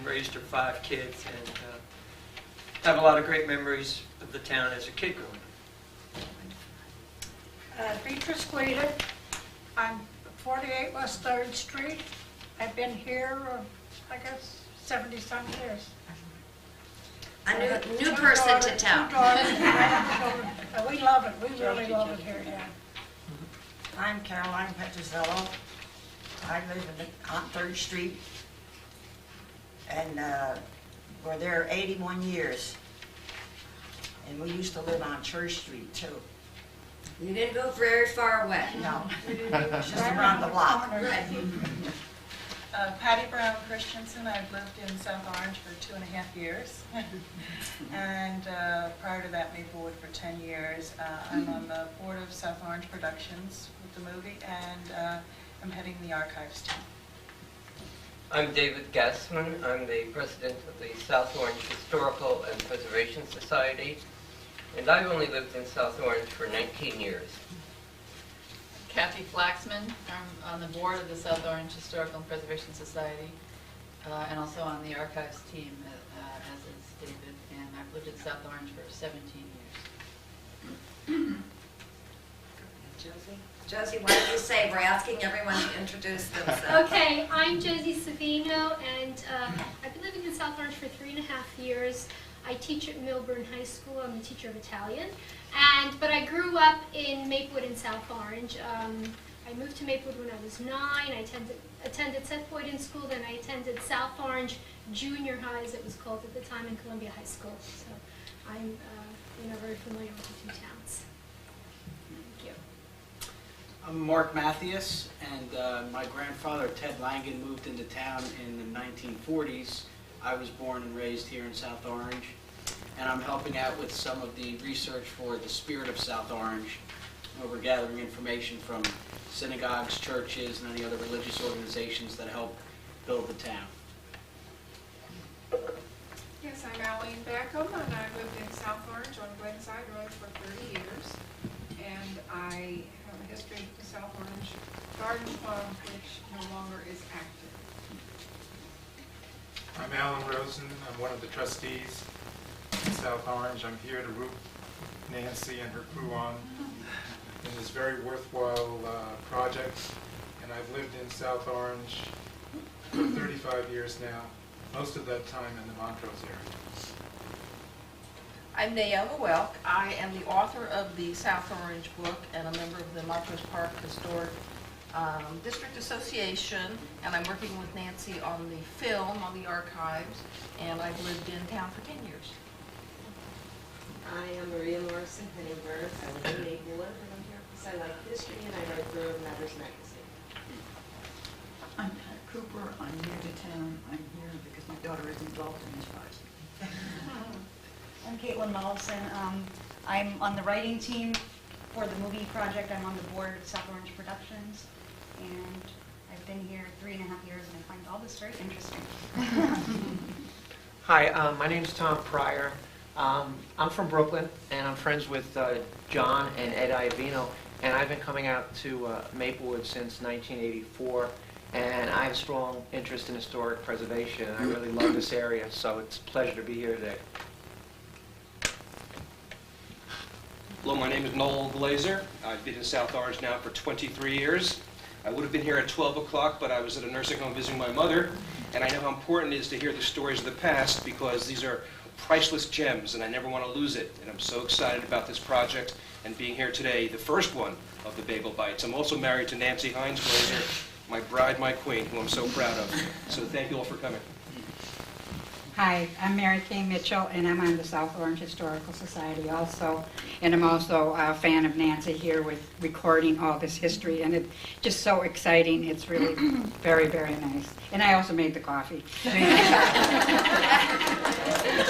raised her 5 kids, and have a lot of great memories of the town as a kid growing up. Beatrice Guida. I'm 48 West 3rd Street. I've been here, I guess, 70-some years. A new person to town. 2 daughters, and I have children. We love it. We really love it here, yeah. I'm Caroline Petrozello. I live on 3rd Street, and we're there 81 years. And we used to live on Church Street, too. You didn't go very far away. No, just around the block. Right. Patty Brown Christensen. I've lived in South Orange for 2.5 years. And prior to that, Maplewood for 10 years. I'm on the board of South Orange Productions with the movie, and I'm heading the archives team. I'm David Gasman. I'm the president of the South Orange Historical and Preservation Society, and I've only lived in South Orange for 19 years. Kathy Flaxman. I'm on the board of the South Orange Historical and Preservation Society, and also on the archives team, as is David, and I've lived in South Orange for 17 years. Josie, why don't you say, we're asking everyone to introduce themselves. Okay, I'm Josie Savino, and I've been living in South Orange for 3.5 years. I teach at Milburn High School. I'm a teacher of Italian, but I grew up in Maplewood in South Orange. I moved to Maplewood when I was 9. I attended Seth Boyden School, then I attended South Orange Junior High, as it was called at the time, in Columbia High School. So I'm very familiar with the 2 towns. Thank you. I'm Mark Mathias, and my grandfather, Ted Langan, moved into town in the 1940s. I was born and raised here in South Orange, and I'm helping out with some of the research for the Spirit of South Orange, where we're gathering information from synagogues, churches, and any other religious organizations that help build the town. Yes, I'm Aline Backham, and I've lived in South Orange on Glenside Road for 30 years. And I have a history of the South Orange Garden Club, which no longer is active. I'm Alan Rosen. I'm one of the trustees in South Orange. I'm here to root Nancy and her crew on in this very worthwhile project. And I've lived in South Orange for 35 years now, most of that time in the Montrose area. I'm Naomi Welk. I am the author of the South Orange book and a member of the Montrose Park Historic District Association, and I'm working with Nancy on the film, on the archives, and I've lived in town for 10 years. I am Maria Morrison Henningsberg. I live in Maplewood, and I'm here because I like history and I write for Matters Magazine. I'm Pat Cooper. I'm new to town. I'm here because my daughter is involved in this project. I'm Caitlin Mollison. I'm on the writing team for the movie project. I'm on the board of South Orange Productions, and I've been here 3.5 years, and I find all this very interesting. Hi, my name is Tom Pryor. I'm from Brooklyn, and I'm friends with John and Ed Iovino, and I've been coming out to Maplewood since 1984, and I have a strong interest in historic preservation, and I really love this area, so it's a pleasure to be here today. Hello, my name is Nolan Blazer. I've been in South Orange now for 23 years. I would have been here at 12 o'clock, but I was at a nursing home visiting my mother, and I know how important it is to hear the stories of the past because these are priceless gems, and I never want to lose it. And I'm so excited about this project and being here today, the first one of the Bagel Bites. I'm also married to Nancy Heins-Glaser, my bride, my queen, who I'm so proud of. So thank you all for coming. Hi, I'm Mary Kay Mitchell, and I'm on the South Orange Historical Society also. And I'm also a fan of Nancy here with recording all this history, and it's just so exciting. It's really very, very nice. And I also made the coffee.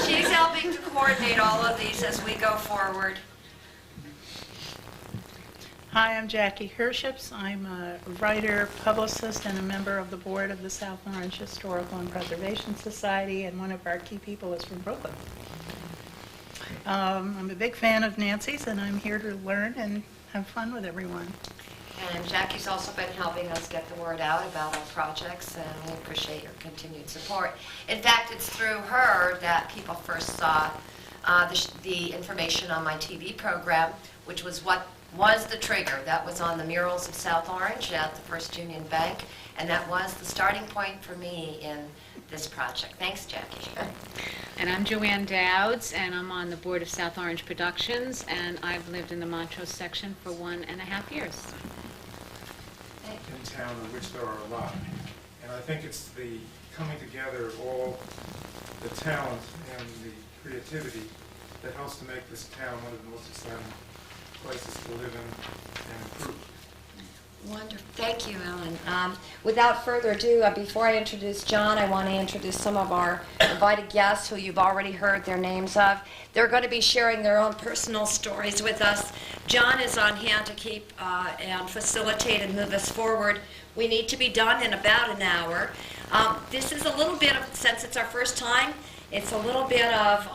She's helping to coordinate all of these as we go forward. Hi, I'm Jackie Herships. I'm a writer, publicist, and a member of the board of the South Orange Historical and Preservation Society, and one of our key people is from Brooklyn. I'm a big fan of Nancy's, and I'm here to learn and have fun with everyone. And Jackie's also been helping us get the word out about our projects, and we appreciate your continued support. In fact, it's through her that people first saw the information on my TV program, which was what was the trigger. That was on the murals of South Orange at the First Union Bank, and that was the starting point for me in this project. Thanks, Jackie. And I'm Joanne Dowds, and I'm on the board of South Orange Productions, and I've lived in the Montrose section for 1.5 years. In town, of which there are a lot. And I think it's the coming together of all the talent and the creativity that helps to make this town one of the most exciting places to live in and improve. Wonderful. Thank you, Ellen. Without further ado, before I introduce John, I want to introduce some of our invited guests who you've already heard their names of. They're going to be sharing their own personal stories with us. John is on hand to keep and facilitate and move us forward. We need to be done in about an hour. This is a little bit of, since it's our first time, it's a little bit of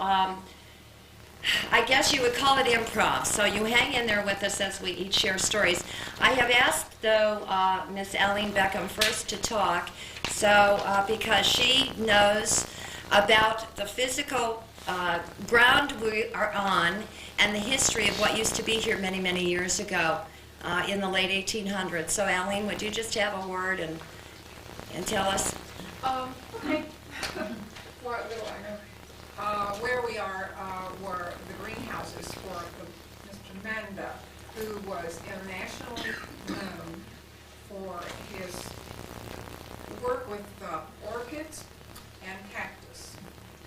I guess you would call it improv, so you hang in there with us as we each share stories. I have asked, though, Miss Eileen Beckham first to talk, so because she knows about the physical ground we are on and the history of what used to be here many, many years ago in the late 1800s. So, Eileen, would you just have a word and tell us? Okay. What little I know. Where we are were the greenhouses for Mr. Manda, who was internationally known for his work with orchids and cactus.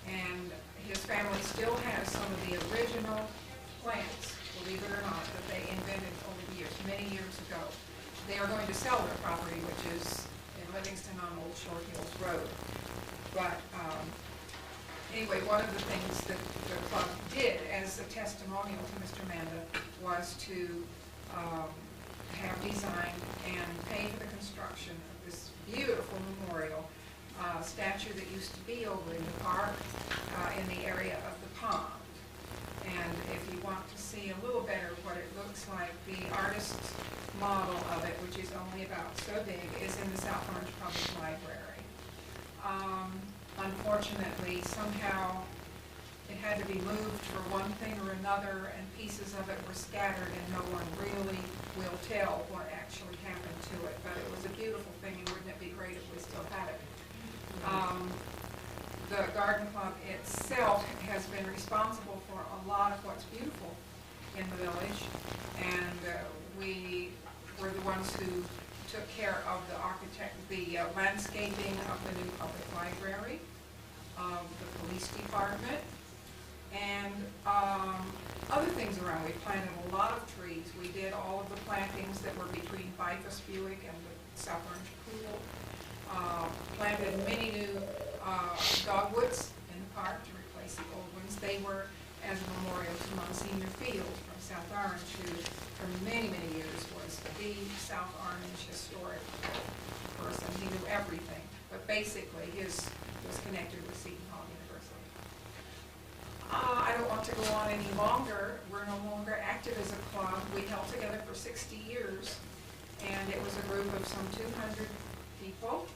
And his family still has some of the original plants, believe it or not, that they invented over the years, many years ago. They are going to sell their property, which is in Livingston on Old Short Hills Road. But anyway, one of the things that the club did as a testimonial to Mr. Manda was to have designed and pay for the construction of this beautiful memorial statue that used to be over in the park in the area of the pond. And if you want to see a little better what it looks like, the artist's model of it, which is only about so big, is in the South Orange Public Library. Unfortunately, somehow it had to be moved for one thing or another, and pieces of it were scattered, and no one really will tell what actually happened to it. But it was a beautiful thing, and wouldn't it be great if we still had it? The garden club itself has been responsible for a lot of what's beautiful in the village, and we were the ones who took care of the landscaping of the new public library, of the police department, and other things around. We planted a lot of trees. We did all of the plantings that were between Bifus Buick and the South Orange Pool. Planted many new dogwoods in the park to replace the old ones. They were as a memorial to Monsignor Field from South Orange, who for many, many years was the South Orange historic person. He knew everything, but basically his was connected with Seton Hall University. I don't want to go on any longer. We're no longer active as a club. We held together for 60 years, and it was a group of some 200 people,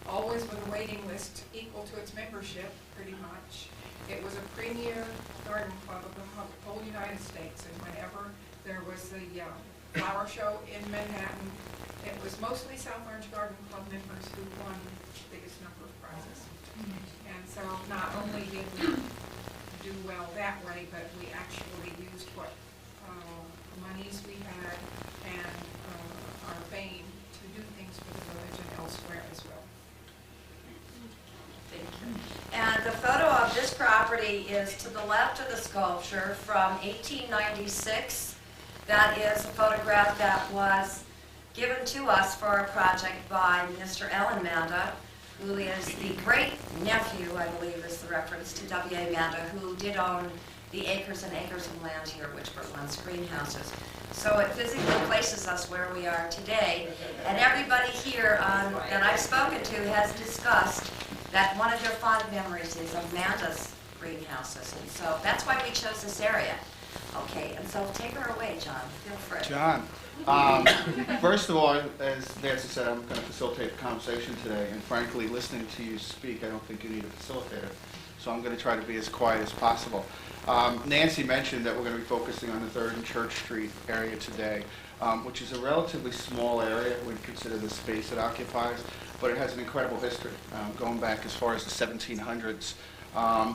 always with a waiting list equal to its membership, pretty much. It was a premier garden club of the whole United States, and whenever there was the flower show in Manhattan, it was mostly South Orange Garden Club members who won the biggest number of prizes. And so not only did we do well that way, but we actually used what monies we had and our fame to do things for the village and elsewhere as well. Thank you. And the photo of this property is to the left of the sculpture from 1896. That is a photograph that was given to us for a project by Mr. Ellen Manda, who is the great nephew, I believe is the reference to W.A. Manda, who did own the acres and acres of land here, which were once greenhouses. So it physically places us where we are today. And everybody here that I've spoken to has discussed that one of their fond memories is of Manda's greenhouses. And so that's why we chose this area. Okay, and so take her away, John. Feel free. John, first of all, as Nancy said, I'm going to facilitate the conversation today, and frankly, listening to you speak, I don't think you need a facilitator, so I'm going to try to be as quiet as possible. Nancy mentioned that we're going to be focusing on the 3rd and Church Street area today, which is a relatively small area when you consider the space it occupies, but it has an incredible history, going back as far as the 1700s.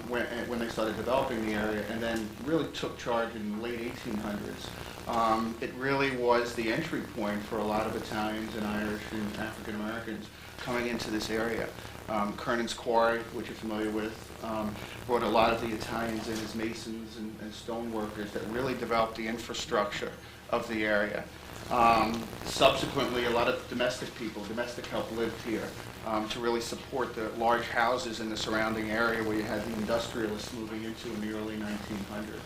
When they started developing the area, and then really took charge in the late 1800s. It really was the entry point for a lot of Italians and Irish and African Americans coming into this area. Kernan's Quarry, which you're familiar with, brought a lot of the Italians in as masons and stone workers that really developed the infrastructure of the area. Subsequently, a lot of domestic help lived here to really support the large houses in the surrounding area where you had the industrialists moving into in the early 1900s.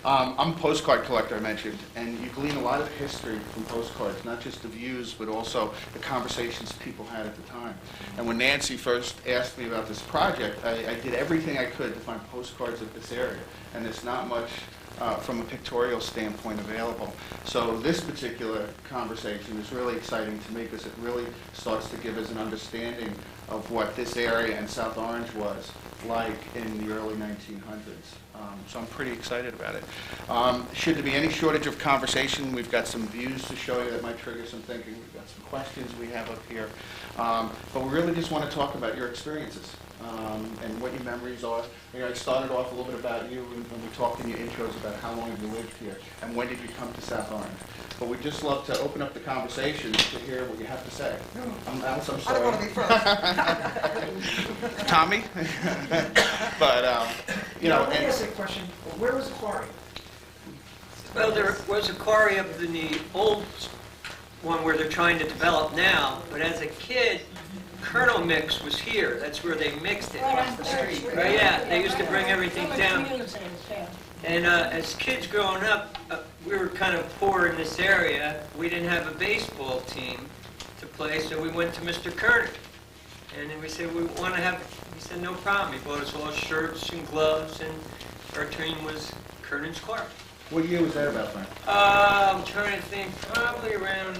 I'm a postcard collector, I mentioned, and you glean a lot of history from postcards, not just the views, but also the conversations people had at the time. And when Nancy first asked me about this project, I did everything I could to find postcards of this area, and there's not much from a pictorial standpoint available. So this particular conversation is really exciting to me because it really starts to give us an understanding of what this area in South Orange was like in the early 1900s. So I'm pretty excited about it. Should there be any shortage of conversation, we've got some views to show you that might trigger some thinking. We've got some questions we have up here. But we really just want to talk about your experiences. And what your memories are. You know, I started off a little bit about you when we talked in your intros about how long you lived here and when did you come to South Orange. But we'd just love to open up the conversation to hear what you have to say. Alice, I'm sorry. I don't want to be first. Tommy? But, you know. Let me ask you a question. Where was the quarry? Well, there was a quarry up in the old one where they're trying to develop now, but as a kid, Kernel Mix was here. That's where they mixed it. Right on the street. Right, yeah, they used to bring everything down. And as kids growing up, we were kind of poor in this area. We didn't have a baseball team to play, so we went to Mr. Kernan. And then we said, we want to have, he said, no problem. He bought us all shirts and gloves, and our team was Kernan's Quarry. What year was that about, Frank? I'm trying to think, probably around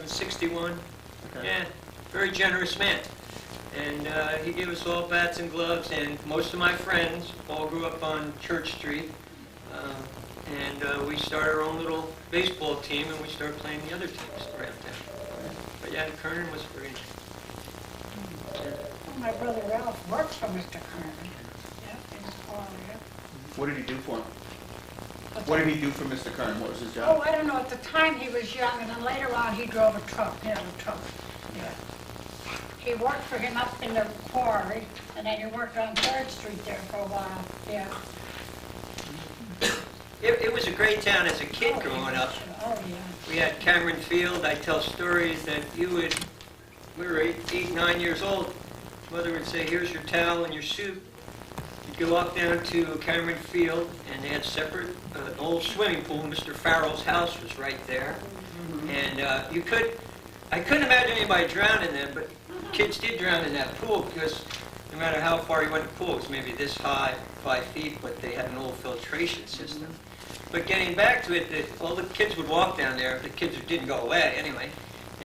61. Okay. Yeah, very generous man. And he gave us all bats and gloves, and most of my friends all grew up on Church Street. And we started our own little baseball team, and we started playing the other teams around town. But yeah, Kernan was very interesting. My brother Ralph worked for Mr. Kernan. Yeah, in his quarry. What did he do for him? What did he do for Mr. Kernan? What was his job? Oh, I don't know. At the time he was young, and then later on he drove a truck. He had a truck. Yeah. He worked for him up in the quarry, and then he worked on 3rd Street there for a while. Yeah. It was a great town as a kid growing up. Oh, yeah. We had Cameron Field. I tell stories that we were 8, 9 years old. Mother would say, here's your towel and your soup. You'd go up down to Cameron Field, and they had separate, an old swimming pool. Mr. Farrell's house was right there. And I couldn't imagine anybody drowning there, but kids did drown in that pool because no matter how far you went in the pool, it was maybe this high, 5 feet, but they had an old filtration system. But getting back to it, all the kids would walk down there, the kids who didn't go away anyway,